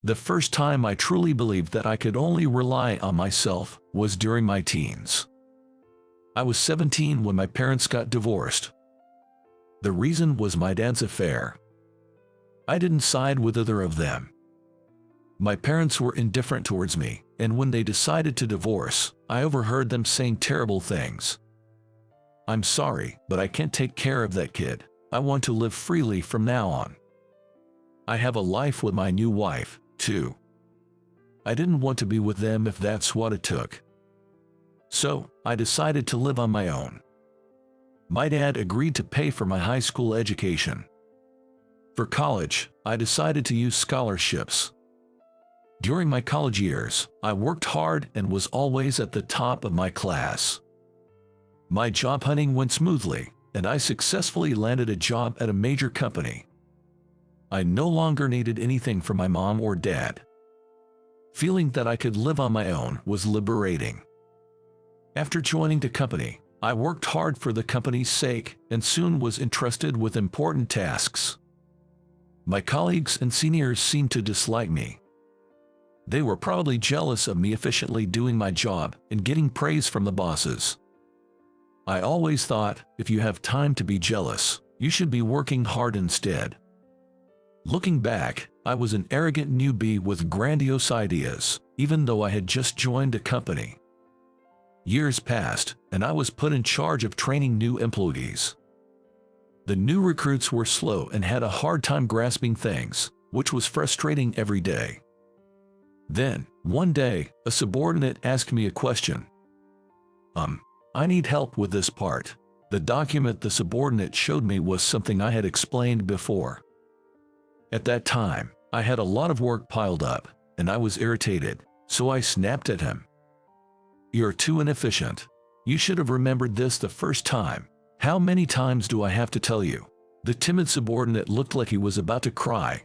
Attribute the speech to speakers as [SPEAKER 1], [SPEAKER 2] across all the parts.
[SPEAKER 1] The first time I truly believed that I could only rely on myself was during my teens. I was 17 when my parents got divorced. The reason was my dad's affair. I didn't side with either of them. My parents were indifferent towards me, and when they decided to divorce, I overheard them saying terrible things. "I'm sorry, but I can't take care of that kid. I want to live freely from now on. I have a life with my new wife, too. I didn't want to be with them if that's what it took. So, I decided to live on my own." My dad agreed to pay for my high school education. For college, I decided to use scholarships. During my college years, I worked hard and was always at the top of my class. My job hunting went smoothly, and I successfully landed a job at a major company. I no longer needed anything from my mom or dad. Feeling that I could live on my own was liberating. After joining the company, I worked hard for the company's sake and soon was entrusted with important tasks. My colleagues and seniors seemed to dislike me. They were probably jealous of me efficiently doing my job and getting praise from the bosses. I always thought, if you have time to be jealous, you should be working hard instead. Looking back, I was an arrogant newbie with grandiose ideas, even though I had just joined a company. Years passed, and I was put in charge of training new employees. The new recruits were slow and had a hard time grasping things, which was frustrating every day. Then, one day, a subordinate asked me a question. I need help with this part." The document the subordinate showed me was something I had explained before. At that time, I had a lot of work piled up, and I was irritated, so I snapped at him. "You're too inefficient. You should have remembered this the first time. How many times do I have to tell you?" The timid subordinate looked like he was about to cry.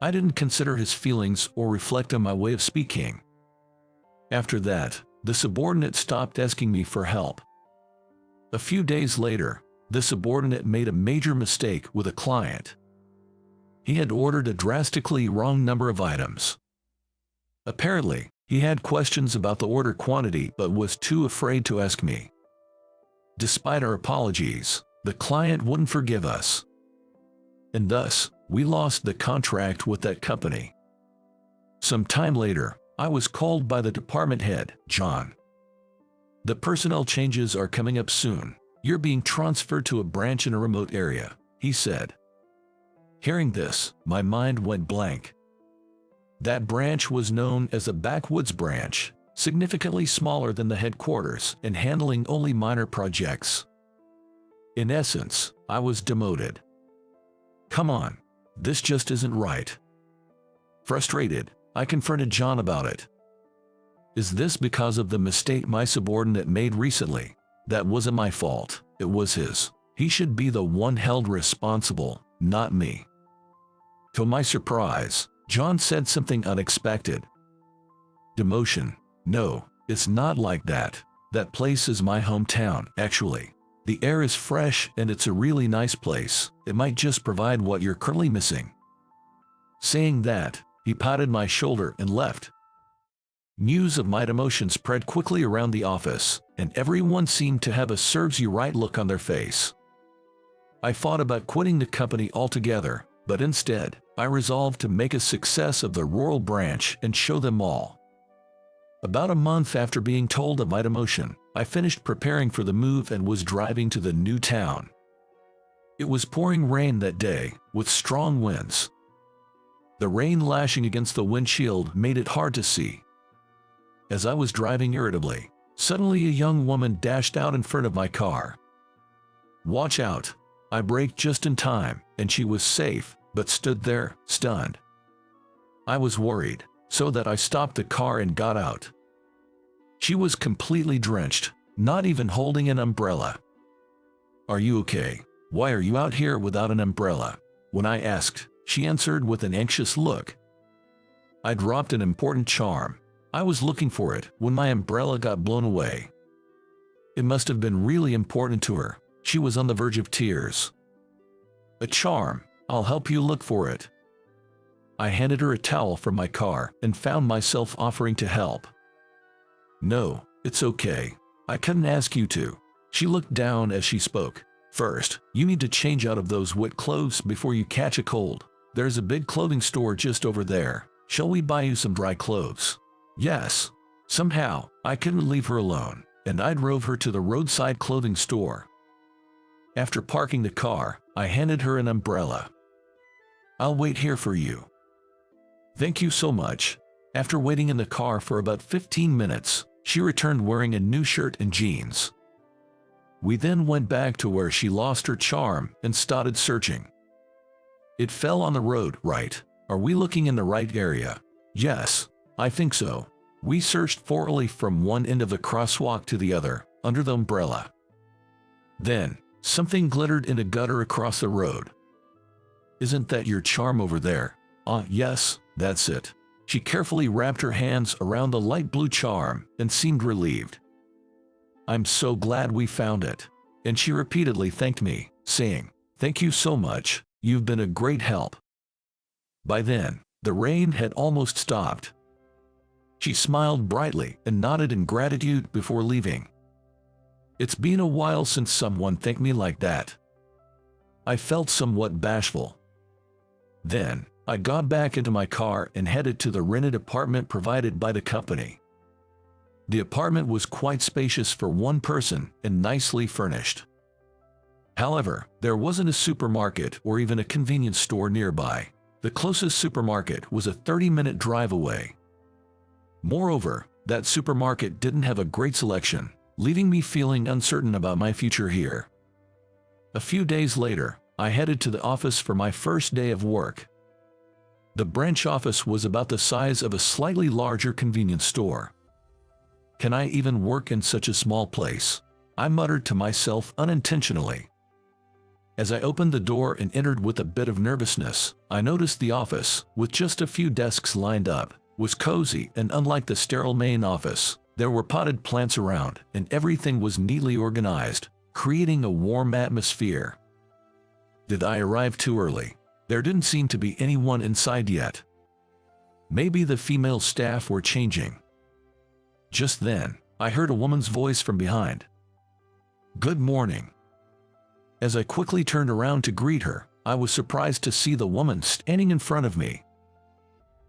[SPEAKER 1] I didn't consider his feelings or reflect on my way of speaking. After that, the subordinate stopped asking me for help. A few days later, the subordinate made a major mistake with a client. He had ordered a drastically wrong number of items. Apparently, he had questions about the order quantity but was too afraid to ask me. Despite our apologies, the client wouldn't forgive us. And thus, we lost the contract with that company. Some time later, I was called by the department head, John. "The personnel changes are coming up soon. You're being transferred to a branch in a remote area," he said. Hearing this, my mind went blank. That branch was known as a backwoods branch, significantly smaller than the headquarters and handling only minor projects. In essence, I was demoted. Come on, this just isn't right. Frustrated, I confronted John about it. "Is this because of the mistake my subordinate made recently?" "That wasn't my fault, it was his. He should be the one held responsible, not me." To my surprise, John said something unexpected. "Demotion? No, it's not like that. That place is my hometown, actually. The air is fresh and it's a really nice place. It might just provide what you're currently missing." Saying that, he patted my shoulder and left. News of my demotion spread quickly around the office, and everyone seemed to have a serves-you-right look on their face. I thought about quitting the company altogether, but instead, I resolved to make a success of the rural branch and show them all. About a month after being told of my demotion, I finished preparing for the move and was driving to the new town. It was pouring rain that day, with strong winds. The rain lashing against the windshield made it hard to see. As I was driving irritably, suddenly a young woman dashed out in front of my car. "Watch out!" I braked just in time, and she was safe, but stood there, stunned. I was worried, so that I stopped the car and got out. She was completely drenched, not even holding an umbrella. "Are you okay? Why are you out here without an umbrella?" When I asked, she answered with an anxious look. I dropped an important charm. I was looking for it when my umbrella got blown away. It must have been really important to her. She was on the verge of tears. "A charm. I'll help you look for it." I handed her a towel from my car and found myself offering to help. "No, it's okay. I couldn't ask you to." She looked down as she spoke. "First, you need to change out of those wet clothes before you catch a cold. There's a big clothing store just over there. Shall we buy you some dry clothes?" Yes. Somehow, I couldn't leave her alone, and I drove her to the roadside clothing store. After parking the car, I handed her an umbrella. "I'll wait here for you." "Thank you so much." After waiting in the car for about 15 minutes, she returned wearing a new shirt and jeans. We then went back to where she lost her charm and started searching. "It fell on the road, right? Are we looking in the right area?" "Yes, I think so." We searched thoroughly from one end of the crosswalk to the other, under the umbrella. Then, something glittered in a gutter across the road. "Isn't that your charm over there?" Yes, that's it." She carefully wrapped her hands around the light blue charm and seemed relieved. "I'm so glad we found it." And she repeatedly thanked me, saying, "Thank you so much, you've been a great help." By then, the rain had almost stopped. She smiled brightly and nodded in gratitude before leaving. It's been a while since someone thanked me like that. I felt somewhat bashful. Then, I got back into my car and headed to the rented apartment provided by the company. The apartment was quite spacious for one person and nicely furnished. However, there wasn't a supermarket or even a convenience store nearby. The closest supermarket was a 30-minute drive away. Moreover, that supermarket didn't have a great selection, leaving me feeling uncertain about my future here. A few days later, I headed to the office for my first day of work. The branch office was about the size of a slightly larger convenience store. "Can I even work in such a small place?" I muttered to myself unintentionally. As I opened the door and entered with a bit of nervousness, I noticed the office, with just a few desks lined up, was cozy, and unlike the sterile main office, there were potted plants around, and everything was neatly organized, creating a warm atmosphere. Did I arrive too early? There didn't seem to be anyone inside yet. Maybe the female staff were changing. Just then, I heard a woman's voice from behind. "Good morning." As I quickly turned around to greet her, I was surprised to see the woman standing in front of me.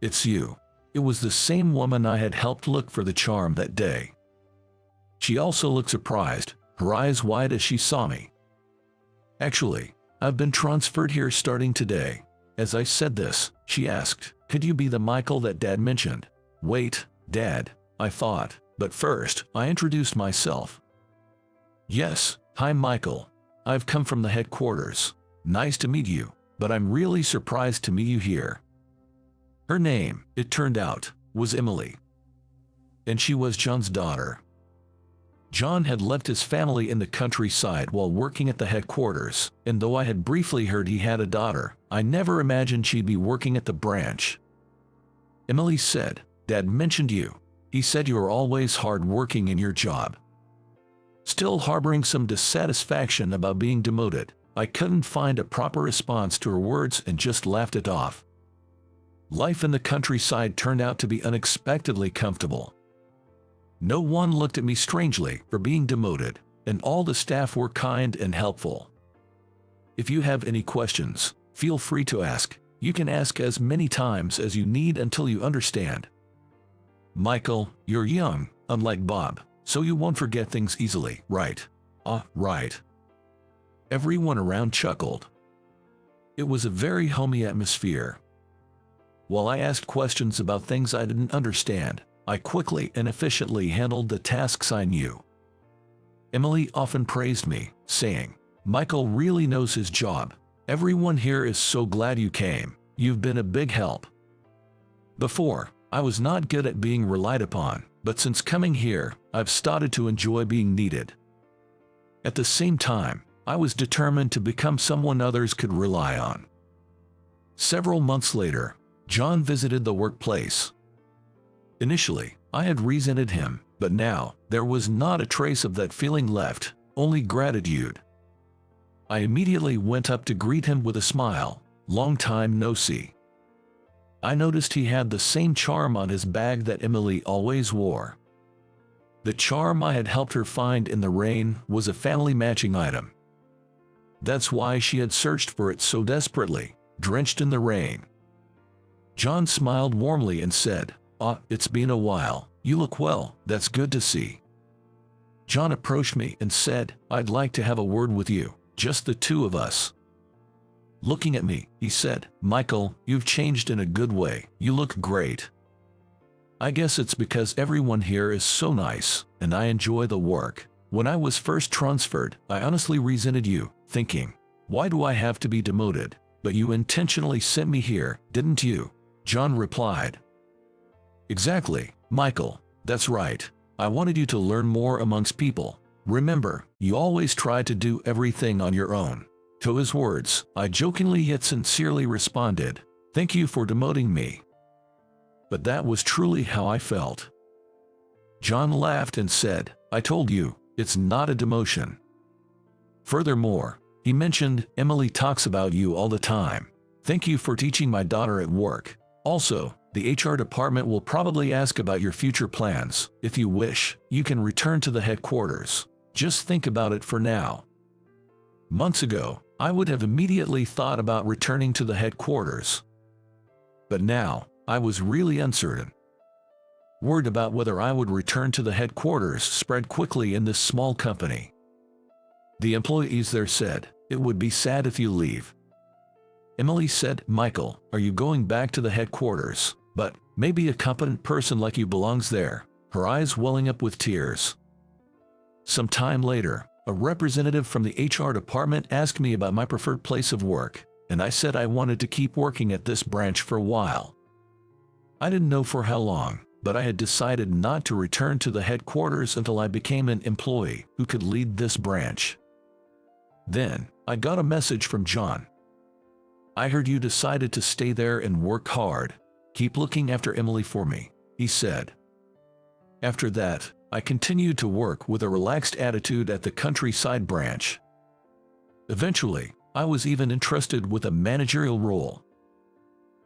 [SPEAKER 1] "It's you." It was the same woman I had helped look for the charm that day. She also looked surprised, her eyes wide as she saw me. "Actually, I've been transferred here starting today." As I said this, she asked, "Could you be the Michael that Dad mentioned?" "Wait, Dad," I thought, but first, I introduced myself. "Yes, hi Michael. I've come from the headquarters. Nice to meet you, but I'm really surprised to meet you here." Her name, it turned out, was Emily. And she was John's daughter. John had left his family in the countryside while working at the headquarters, and though I had briefly heard he had a daughter, I never imagined she'd be working at the branch. Emily said, "Dad mentioned you. He said you are always hard working in your job." Still harboring some dissatisfaction about being demoted, I couldn't find a proper response to her words and just laughed it off. Life in the countryside turned out to be unexpectedly comfortable. No one looked at me strangely for being demoted, and all the staff were kind and helpful. If you have any questions, feel free to ask. You can ask as many times as you need until you understand. "Michael, you're young, unlike Bob, so you won't forget things easily, right?" Right." Everyone around chuckled. It was a very homey atmosphere. While I asked questions about things I didn't understand, I quickly and efficiently handled the tasks I knew. Emily often praised me, saying, "Michael really knows his job. Everyone here is so glad you came. You've been a big help." Before, I was not good at being relied upon, but since coming here, I've started to enjoy being needed. At the same time, I was determined to become someone others could rely on. Several months later, John visited the workplace. Initially, I had resented him, but now, there was not a trace of that feeling left, only gratitude. I immediately went up to greet him with a smile. "Long time no see." I noticed he had the same charm on his bag that Emily always wore. The charm I had helped her find in the rain was a family matching item. That's why she had searched for it so desperately, drenched in the rain. John smiled warmly and said, "Ah, it's been a while. You look well, that's good to see." John approached me and said, "I'd like to have a word with you, just the two of us." Looking at me, he said, "Michael, you've changed in a good way. You look great. I guess it's because everyone here is so nice, and I enjoy the work. When I was first transferred, I honestly resented you, thinking, why do I have to be demoted? But you intentionally sent me here, didn't you?" John replied. "Exactly, Michael, that's right. I wanted you to learn more amongst people. Remember, you always try to do everything on your own." To his words, I jokingly yet sincerely responded, "Thank you for demoting me." But that was truly how I felt. John laughed and said, "I told you, it's not a demotion." Furthermore, he mentioned, "Emily talks about you all the time. Thank you for teaching my daughter at work. Also, the HR department will probably ask about your future plans. If you wish, you can return to the headquarters. Just think about it for now." Months ago, I would have immediately thought about returning to the headquarters. But now, I was really uncertain. Word about whether I would return to the headquarters spread quickly in this small company. The employees there said, "It would be sad if you leave." Emily said, "Michael, are you going back to the headquarters? But maybe a competent person like you belongs there," her eyes welling up with tears. Some time later, a representative from the HR department asked me about my preferred place of work, and I said I wanted to keep working at this branch for a while. I didn't know for how long, but I had decided not to return to the headquarters until I became an employee who could lead this branch. Then, I got a message from John. "I heard you decided to stay there and work hard. Keep looking after Emily for me," he said. After that, I continued to work with a relaxed attitude at the countryside branch. Eventually, I was even entrusted with a managerial role.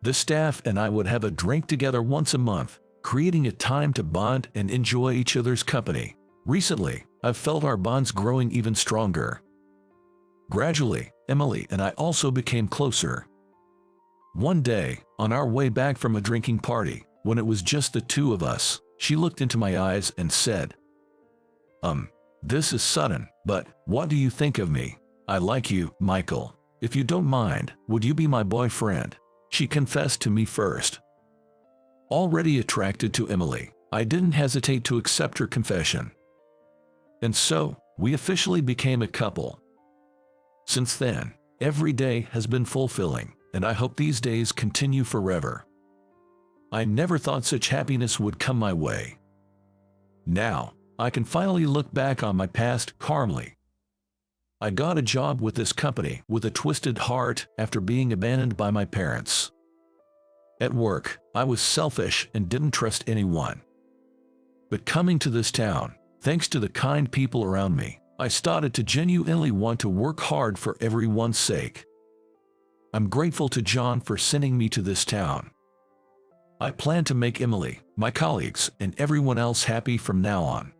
[SPEAKER 1] The staff and I would have a drink together once a month, creating a time to bond and enjoy each other's company. Recently, I've felt our bonds growing even stronger. Gradually, Emily and I also became closer. One day, on our way back from a drinking party, when it was just the two of us, she looked into my eyes and said, This is sudden, but what do you think of me? I like you, Michael. If you don't mind, would you be my boyfriend?" She confessed to me first. Already attracted to Emily, I didn't hesitate to accept her confession. And so, we officially became a couple. Since then, every day has been fulfilling, and I hope these days continue forever. I never thought such happiness would come my way. Now, I can finally look back on my past calmly. I got a job with this company with a twisted heart after being abandoned by my parents. At work, I was selfish and didn't trust anyone. But coming to this town, thanks to the kind people around me, I started to genuinely want to work hard for everyone's sake. I'm grateful to John for sending me to this town. I plan to make Emily, my colleagues, and everyone else happy from now on.